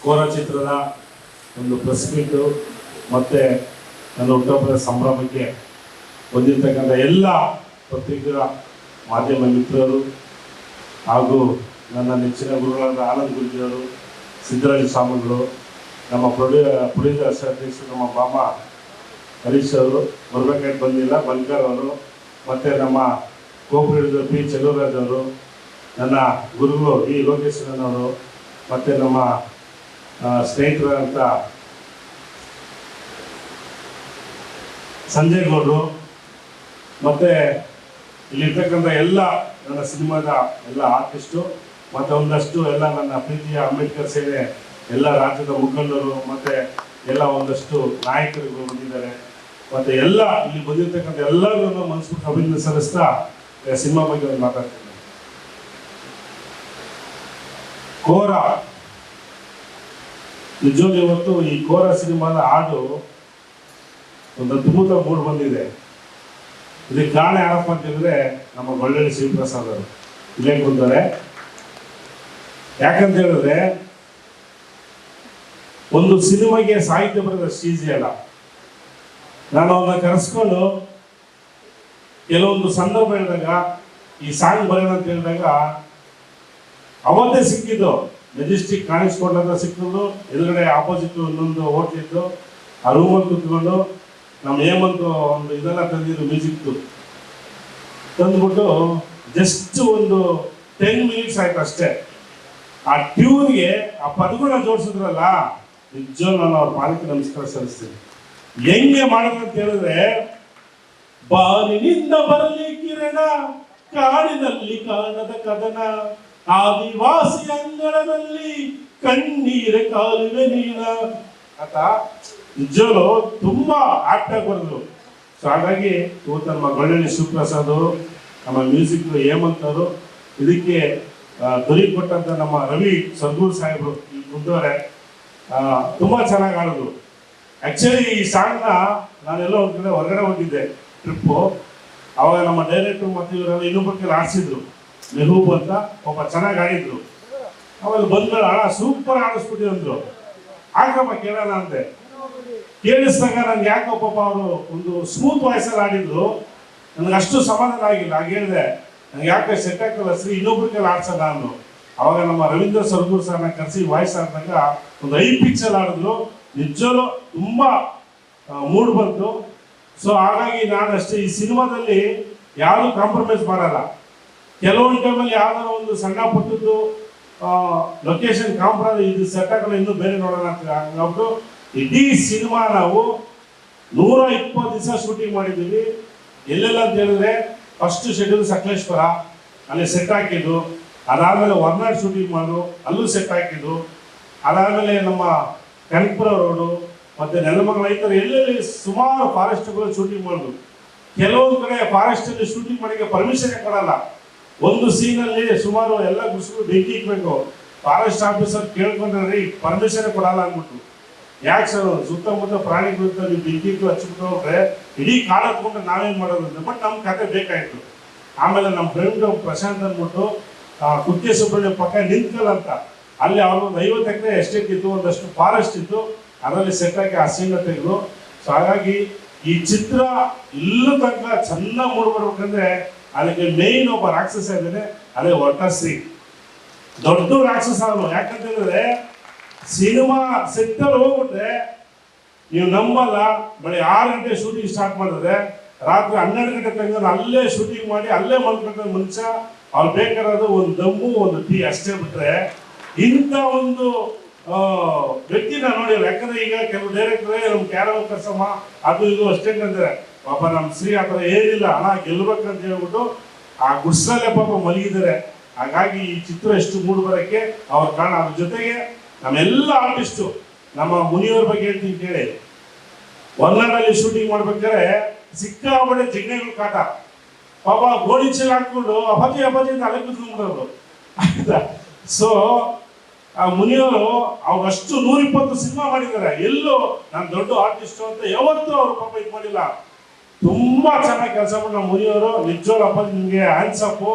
ಕೋರ ಚಿತ್ರದ ಒಂದು press meet ಮತ್ತು ನನ್ನ ಹುಟ್ಟುಹಬ್ಬದ ಸಂಭ್ರಮಕ್ಕೆ ಬಂದಿರತಕ್ಕಂಥ ಎಲ್ಲ ಪತ್ರಿಕಾ ಮಾಧ್ಯಮ ಮಿತ್ರರು ಹಾಗೂ ನನ್ನ ನೆಚ್ಚಿನ ಗುರುಗಳಾದ ಆನಂದ್ ಗುರುಜಿಯವರು, ಸಿದ್ದರಾಜ ಸ್ವಾಮಿಗಳು, ನಮ್ಮ ಪ್ರೊಡ್ಯೂಸರ್ ಅಧ್ಯಕ್ಷರು ನಮ್ಮ ಬಾಮ ಹರೀಶ್ ಅವರು ಬರಬೇಕಾಗಿ ಬಂದಿಲ್ಲ, ಬನ್ಕರ್ ಅವರು, ಮತ್ತು ನಮ್ಮ ಕೋ-ಪ್ರೊಡ್ಯೂಸರ್ ಪಿ ಚೆಲುವರಾಜ್ ಅವರು, ನನ್ನ ಗುರುಗಳು ವಿ ಲೋಕೇಶ್ವರನವರು, ಮತ್ತು ನಮ್ಮ ಸ್ನೇಹಿತರಂತ ಸಂಜಯ್ ಗೌಡರು, ಮತ್ತು ಇಲ್ಲಿರ್ತಕ್ಕಂಥ ಎಲ್ಲ ನನ್ನ ಸಿನಿಮಾದ ಎಲ್ಲ ಆರ್ಟಿಸ್ಟು, ಮತ್ತು ಒಂದಷ್ಟು ಎಲ್ಲ ನನ್ನ ಪ್ರೀತಿಯ ಅಂಬೇಡ್ಕರ್ ಸೇನೆ ಎಲ್ಲ ರಾಜ್ಯದ ಮುಖಂಡರು, ಮತ್ತು ಎಲ್ಲ ಒಂದಷ್ಟು ನಾಯಕರುಗಳು ಬಂದಿದ್ದಾರೆ. ಮತ್ತು ಎಲ್ಲ ಇಲ್ಲಿ ಬಂದಿರತಕ್ಕಂಥ ಎಲ್ಲರನ್ನು ಮನಸ್ಸು ಅಭಿನಂದನೆ ಸಲ್ಲಿಸ್ತಾ ಸಿನಿಮಾ ಬಗ್ಗೆ ಒಂದು ಮಾತಾಡ್ತೀನಿ. ಕೋರ ನಿಜವಾಗ್ಲೂ ಇವತ್ತು ಈ ಕೋರ ಸಿನಿಮಾದ ಹಾಡು ಒಂದು ಅದ್ಭುತ ಮೂಡ್ ಬಂದಿದೆ. ಇದಕ್ಕೆ ಕಾರಣ ಯಾರಪ್ಪ ಅಂತಂದ್ರೆ ನಮ್ಮ ಗೊಳ್ಳಳ್ಳಿ ಶಿವಪ್ರಸಾದ್ ಅವರು ಇಲ್ಲೇ ಕೂತಾರೆ. ಯಾಕಂತ ಹೇಳಿದ್ರೆ ಒಂದು ಸಿನಿಮಾಗೆ ಸಾಹಿತ್ಯ ಬರೋದಷ್ಟು ಈಸಿ ಅಲ್ಲ. ನಾನು ಅವನ್ನ ಕರೆಸ್ಕೊಂಡು ಕೆಲವೊಂದು ಸಂದರ್ಭ ಹೇಳಿದಾಗ ಈ ಸಾಂಗ್ ಬರೋಣ ಅಂತ ಹೇಳಿದಾಗ ಅವತ್ತೇ ಸಿಕ್ಕಿದ್ದು. ಮೆಜೆಸ್ಟಿಕ್ ಕಾಣಿಸ್ಕೊಂಡಂತ ಸಿಕ್ಕಿದ್ದು, ಎದುರುಗಡೆ ಆಪೋಸಿಟ್ ಇನ್ನೊಂದು ಹೋಟ್ಲಿದ್ದು, ಆ ರೂಮಲ್ಲಿ ಕೂತ್ಕೊಂಡು ನಮ್ಮ ಹೇಮಂತ್ ಒಂದು ಇದೆಲ್ಲ ತಂದಿದ್ರು, ಮ್ಯೂಸಿಕ್ದು ತಂದ್ಬಿಟ್ಟು ಜಸ್ಟ್ ಒಂದು 10 ಮಿನಿಟ್ಸ್ ಆಯ್ತು ಅಷ್ಟೇ. ಆ ಟ್ಯೂನ್ಗೆ ಆ ಪದಗಳನ್ನ ಜೋಡಿಸಿದ್ರಲ್ಲ, ನಿಜವಾಗ್ಲೂ ನಾನು ಅವ್ರ ಪಾಲಕ್ಕೆ ನಮಸ್ಕಾರ ಸಲ್ಲಿಸ್ತೀನಿ. ಹೆಂಗೆ ಮಾಡೋದು ಅಂತ ಹೇಳಿದ್ರೆ, ಬಾನಿನಿಂದ ಬರಲಿ ಕಿರಣ, ಕಾಡಿನಲ್ಲಿ ಕಾಣದ ಕದನ, ಆದಿವಾಸಿ ಅಂಗಳದಲ್ಲಿ ಕಣ್ಣೀರ ಕಾಲುವೆ ನೀನ ಅಂತ ನಿಜವಾಗ್ಲೂ ತುಂಬಾ ಆಕ್ಟ್ ಆಗಿ ಬರೆದ್ರು. ಸೊ ಹಾಗಾಗಿ ಇವತ್ತು ನಮ್ಮ ಗೊಳ್ಳಳ್ಳಿ ಶಿವಪ್ರಸಾದ್, ನಮ್ಮ ಮ್ಯೂಸಿಕ್ ಹೇಮಂತ್ ಅವರು, ಇದಕ್ಕೆ ಧ್ವನಿ ಕೊಟ್ಟಂತ ನಮ್ಮ ರವಿ ಸದ್ಗುರು ಸಾಹೇಬರು ಇಲ್ಲಿ ಕುಂತವ್ರೆ, ತುಂಬಾ ಚೆನ್ನಾಗಿ ಆಡಿದ್ರು. ಆಕ್ಚುಲಿ ಈ ಸಾಂಗ್ನ ನಾನೆಲ್ಲ ಒಂದು ಕಡೆ ಹೊರಗಡೆ ಹೋಗಿದ್ದೆ ಟ್ರಿಪ್ಪು. ಅವಾಗ ನಮ್ಮ ಡೈರೆಕ್ಟರ್ ಮತ್ತು ಇವರೆಲ್ಲ ಇನ್ನೊಬ್ಬರ ಕೈಲಿ ಆಡಿಸಿದ್ರು, ಮೆಹಬೂಬ್ ಅಂತ ಒಬ್ಬ ಚೆನ್ನಾಗಿ ಆಡಿದ್ರು. ಆಮೇಲೆ ಬಂದ್ಮೇಲೆ ಅಣ್ಣ ಸೂಪರ್ ಆಡಿಸ್ಬಿಟ್ಟಿದ್ರು ಅಂದ್ರು. ಆಗಮ್ಮ ಕೇಳೋಣ ಅಂದೆ. ಕೇಳಿಸಿದಾಗ ನನ್ಗೆ ಯಾಕೋ ಪಾಪ ಅವರು ಒಂದು ಸ್ಮೂತ್ ವಾಯ್ಸಲ್ಲಿ ಆಡಿದ್ರು, ನನಗೆ ಅಷ್ಟು ಸಮಾಧಾನ ಆಗಿಲ್ಲ. ಹಾಗೆ ಹೇಳಿದೆ, ನಂಗೆ ಯಾಕೆ ಸೆಟ್ ಆಗ್ತಲ್ಲ ಶ್ರೀ ಇನ್ನೊಬ್ರ ಕೈಲಿ ಆಡ್ಸೋಣ ಅಂದ್ರು. ಅವಾಗ ನಮ್ಮ ರವೀಂದ್ರ ಸರ್ಗೂರ್ ಸರ್ನ ಕರೆಸಿ ವಾಯ್ಸ್ ಆಡಿದಾಗ ಒಂದು 5 ಪಿಚ್ಚಲ್ಲಿ ಆಡಿದ್ರು. ನಿಜವೂ ತುಂಬಾ ಮೂಡ್ ಬಂತು. ಸೊ ಹಾಗಾಗಿ ನಾನು ಅಷ್ಟೇ ಈ ಸಿನಿಮಾದಲ್ಲಿ ಯಾರು ಕಾಂಪ್ರಮೈಸ್ ಮಾಡಲ್ಲ. ಕೆಲವೊಂದು ಟೈಮಲ್ಲಿ ಯಾವ್ದಾರ ಒಂದು ಸಣ್ಣ ಪುಟ್ಟದ್ದು ಲೊಕೇಶನ್ ಕಾಂಪ್ರಮೈಸ್, ಇದು ಸೆಟ್ ಆಗಲ್ಲ, ಇನ್ನೂ ಬೇರೆ ನೋಡೋಣ ಅಂತ ಹಂಗಾಗ್ಬಿಟ್ಟು ಇಡೀ ಸಿನಿಮಾ ನಾವು 120 ದಿವಸ ಶೂಟಿಂಗ್ ಮಾಡಿದ್ದೀವಿ. ಎಲ್ಲೆಲ್ಲ ಅಂತ ಹೇಳಿದ್ರೆ, ಫಸ್ಟ್ ಶೆಡ್ಯೂಲ್ ಸಕಲೇಶ್ವರ, ಅಲ್ಲಿ ಸೆಟ್ ಹಾಕಿದ್ದು. ಅದಾದಮೇಲೆ ಹೊರನಾಡು ಶೂಟಿಂಗ್ ಮಾಡೋದು, ಅಲ್ಲೂ ಸೆಟ್ ಹಾಕಿದ್ದು. ಅದಾದಮೇಲೆ ನಮ್ಮ ಕನಕಪುರ ರೋಡು ಮತ್ತು ನೆಲಮಂಗಲ, ಈ ಥರ ಎಲ್ಲೆಲ್ಲಿ ಸುಮಾರು ಫಾರೆಸ್ಟ್ಗಳು ಶೂಟಿಂಗ್ ಮಾಡೋದು. ಕೆಲವೊಂದು ಕಡೆ ಫಾರೆಸ್ಟಲ್ಲಿ ಶೂಟಿಂಗ್ ಮಾಡೋಕ್ಕೆ ಪರ್ಮಿಷನ್ನೇ ಕೊಡಲ್ಲ. ಒಂದು ಸೀನಲ್ಲಿ ಸುಮಾರು ಎಲ್ಲ ಗುಡ್ಸ್ಗಳು ಬೆಂಕಿ ಇಕ್ಬೇಕು. ಫಾರೆಸ್ಟ್ ಆಫೀಸರ್ ಕೇಳ್ಕೊಂಡ್ರೆ ಪರ್ಮಿಷನ್ನೇ ಕೊಡಲ್ಲ ಅಂದ್ಬಿಟ್ಟು. ಯಾಕೆ ಸರ್ ಸುತ್ತಮುತ್ತ ಪ್ರಾಣಿಗಳಿಂದ ನೀವು ಬೆಂಕಿ ಹಚ್ಚಿಬಿಟ್ಟು ಹೋಗ್ರೆ ಇಡೀ ಕಾಡು ಹತ್ಕೊಂಡು ನಾವೇನು ಮಾಡೋದು ಅಂತ. ಬಟ್ ನಮ್ಮ ಕತೆ ಬೇಕಾಯಿತು. ಆಮೇಲೆ ನಮ್ಮ ಫ್ರೆಂಡ್ ಪ್ರಶಾಂತ್ ಅಂದ್ಬಿಟ್ಟು ಕುಕ್ಕೆ ಸುಬ್ರಹ್ಮಣ್ಯ ಪಕ್ಕ ನಿಂತ್ಕಲ್ ಅಂತ, ಅಲ್ಲಿ ಅವ್ರೊಂದು 50 ಎಕರೆ ಎಸ್ಟೇಟ್ ಇತ್ತು, ಒಂದಷ್ಟು ಫಾರೆಸ್ಟ್ ಇತ್ತು, ಅದರಲ್ಲಿ ಸೆಟ್ ಆಗಿ ಆ ಸೀನ ತೆಗೆದು. ಸೊ ಹಾಗಾಗಿ ಈ ಚಿತ್ರ ಇಲ್ಲೂ ತನಕ ಚೆನ್ನಾಗಿ ಮೂಡ್ಬರ್ಬೇಕಂದ್ರೆ ಅದಕ್ಕೆ ಮೇಯ್ನ್ ಒಬ್ಬ ರಾಕ್ಷಸ ಇದ್ದಾನೆ, ಅದೇ ಒಟ್ಟಶ್ರೀ. ದೊಡ್ಡ ರಾಕ್ಷಸ ಅವನು. ಯಾಕಂತ ಹೇಳಿದ್ರೆ ಸಿನಿಮಾ ಸೆಟ್ಟಲ್ಲಿ ಹೋಗ್ಬಿಟ್ರೆ ನೀವು ನಂಬಲ್ಲ, ಬೆಳೆ 6 ಗಂಟೆ ಶೂಟಿಂಗ್ ಸ್ಟಾರ್ಟ್ ಮಾಡಿದ್ರೆ ರಾತ್ರಿ 12 ಗಂಟೆ ತನಕ ಅಲ್ಲೇ ಶೂಟಿಂಗ್ ಮಾಡಿ ಅಲ್ಲೇ ಮಲ್ಕೊಂಡ ಮನುಷ್ಯ. ಅವ್ರು ಬೇಕಾರೋದು ಒಂದು ದಮ್ಮು, ಒಂದು ಟೀ ಅಷ್ಟೇ ಬಿಟ್ರೆ ಇಂಥ ಒಂದು ವ್ಯಕ್ತಿನ ನೋಡಿಲ್ಲ. ಯಾಕಂದ್ರೆ ಈಗ ಕೆಲವು ಡೈರೆಕ್ಟರ್ ನಮ್ಮ ಕ್ಯಾರವ ಕರ್ಸಮ್ಮ ಅದು ಇದು ಅಷ್ಟೇ ಅಂತಾರೆ. ಪಾಪ ನಮ್ಮ ಶ್ರೀ ಆ ಥರ ಏನಿಲ್ಲ, ಹಣ ಗೆಲ್ಬೇಕಂತ ಹೇಳ್ಬಿಟ್ಟು ಆ ಗುಡ್ಸಲ್ಲೇ ಪಾಪ ಮಲಗಿದ್ದಾರೆ. ಹಾಗಾಗಿ ಈ ಚಿತ್ರ ಎಷ್ಟು ಮೂಡ್ ಬರೋಕ್ಕೆ ಅವ್ರ ಕಾರಣ. ಅದ್ರ ಜೊತೆಗೆ ನಮ್ಮೆಲ್ಲ ಆರ್ಟಿಸ್ಟು, ನಮ್ಮ ಮುನಿಯವ್ರ ಬಗ್ಗೆ ಹೇಳ್ತೀನಿ ಕೇಳಿ. ಹೊರನಾಡಲ್ಲಿ ಶೂಟಿಂಗ್ ಮಾಡ್ಬೇಕಾದ್ರೆ ಸಿಕ್ಕಾಬಡೆ ಜಿಗ್ನೆಗಳು ಕಾಟ. ಪಾಪ ಗೋಣಿ ಚೀಲ ಹಾಕೊಂಡು ಅಪಾಜಿ ಅಂತ ಅಲೆ ಕೂತ್ಕೊಂಡ್ಬಿಡೋರು ಆಯ್ತಾ. ಸೊ ಆ ಮುನಿಯವರು ಅವ್ರಷ್ಟು 120 ಸಿನಿಮಾ ಮಾಡಿದ್ದಾರೆ. ಎಲ್ಲೂ ನಾನು ದೊಡ್ಡ ಆರ್ಟಿಸ್ಟು ಅಂತ ಯಾವತ್ತೂ ಅವ್ರು ಪಾಪ ಇದು ಮಾಡಿಲ್ಲ. ತುಂಬಾ ಚೆನ್ನಾಗಿ ಕೆಲಸ ಮಾಡಿ ನಮ್ಮ ಮುನಿಯವರು. ನಿಜವಾಗ್ಲೂ ಅಪ್ಪ ನಿಮಗೆ ಹ್ಯಾಂಡ್ಸಪ್ಪು.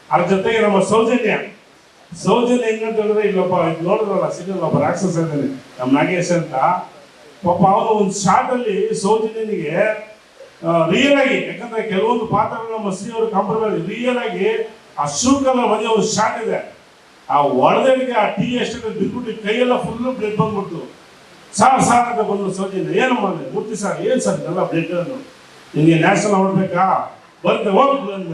ಅದ್ರ ಜೊತೆಗೆ ನಮ್ಮ ಸೌಜನ್ಯ ಸೌಜನ್ಯ ಹೆಂಗಂತ ಹೇಳಿದ್ರೆ ಇಲ್ಲಪ್ಪ ಇದು ನೋಡಿದ್ರಲ್ಲ ಸಿನಿಮಾ ಒಬ್ಬ ರಾಕ್ಷಸ ಇದ್ದಾನೆ ನಮ್ಮ ನಾಗೇಶ್ ಅಂತ. ಪಾಪ ಅವನು ಒಂದು ಶಾರ್ಟ್ ಅಲ್ಲಿ ಸೌಜನ್ಯನಿಗೆ ರಿಯಲ್ ಆಗಿ, ಯಾಕಂದ್ರೆ ಕೆಲವೊಂದು ಪಾತ್ರಗಳು ನಮ್ಮ ಶ್ರೀ ಅವರು ಕಾಂಪ್ರಮೈಸ್ ರಿಯಲ್ ಆಗಿ ಆ ಶೂಕಲ್ಲ ಮನೆ ಒಂದು ಶಾರ್ಟ್ ಇದೆ. ಆ ಒಡೆದಡಿಗೆ ಆ ಟೀ ಎಷ್ಟಕ್ಕೆ ಬಿದ್ಬಿಟ್ಟು ಕೈಯೆಲ್ಲ ಫುಲ್ಲು ಬ್ಲಡ್ ಬಂದ್ಬಿಡ್ತು. ಸಾರ್ ಅಂತ ಬಂದ್ರು ಸೌಜನ್ಯ, ಏನಮ್ಮ ಮೂರ್ತಿ ಸರ್, ಏನ್ ಸರ್ ಇದೆಲ್ಲ ಬ್ಲಡ್ ನಿಮಗೆ ನ್ಯಾಷನಲ್ ಹೊಡ್ಬೇಕಾ, ಬರ್ತೆ ಹೋಗ್ಬಿಟ್ಟು ಅಂದ.